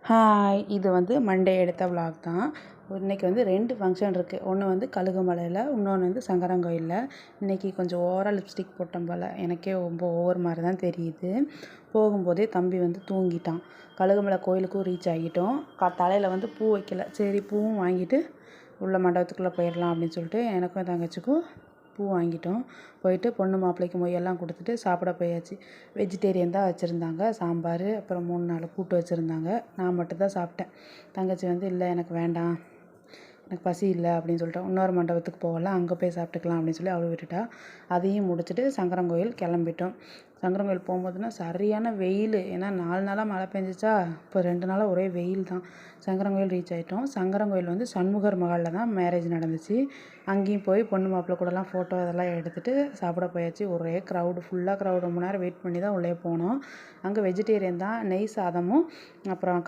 Hi, இது வந்து Monday எடுத்த விலாக் தான். இன்றைக்கி வந்து 2 ஃபங்க்ஷன் இருக்குது. ஒன்று வந்து கழுகுமலையில், இன்னொன்று வந்து சங்கரன்கோயிலில். இன்றைக்கி கொஞ்சம் ஓவராக லிப்ஸ்டிக் போட்டேன் போல், எனக்கே ரொம்ப ஓவர் மாதிரி தான் தெரியுது. போகும்போதே தம்பி வந்து தூங்கிட்டான். கழுகுமலை கோயிலுக்கும் ரீச் ஆகிட்டோம். தலையில் வந்து பூ வைக்கல, சரி பூவும் வாங்கிட்டு உள்ள மண்டபத்துக்குள்ளே போயிடலாம் அப்படின்னு சொல்லிட்டு எனக்கும் என் தங்கச்சிக்கும் பூ வாங்கிட்டோம். போயிட்டு பொண்ணு மாப்பிள்ளைக்கு மொய்யெல்லாம் கொடுத்துட்டு சாப்பிட போயாச்சு. வெஜிடேரியன் தான் வச்சுருந்தாங்க, சாம்பார், அப்புறம் 3-4 கூட்டு வச்சுருந்தாங்க. நான் மட்டும்தான் சாப்பிட்டேன். தங்கச்சி வந்து இல்லை எனக்கு வேண்டாம், எனக்கு பசி இல்லை அப்படின்னு சொல்லிட்டு இன்னொரு மண்டபத்துக்கு போகலாம், அங்கே போய் சாப்பிட்டுக்கலாம் அப்படின்னு சொல்லி அவளை விட்டுட்டா. அதையும் முடிச்சுட்டு சங்கரன்கோயில் கிளம்பிட்டோம். சங்கரன்கோயில் போகும்போதுனா சரியான வெயில், ஏன்னா 4 நாளாக மழை பெஞ்சிச்சா, இப்போ 2 நாளாக ஒரே வெயில் தான். சங்கரன்கோயில் ரீச் ஆகிட்டோம். சங்கரன்கோயில் வந்து சண்முகர் மகாலில் தான் மேரேஜ் நடந்துச்சு. அங்கேயும் போய் பொண்ணு மாப்பிள்ளை கூடலாம் ஃபோட்டோ அதெல்லாம் எடுத்துகிட்டு சாப்பிட போயாச்சு. ஒரே க்ரௌடு, ஃபுல்லாக க்ரௌடு. ரொம்ப நேரம் வெயிட் பண்ணி தான் உள்ளே போனோம். அங்கே வெஜிடேரியன் தான், நெய் சாதமும் அப்புறம்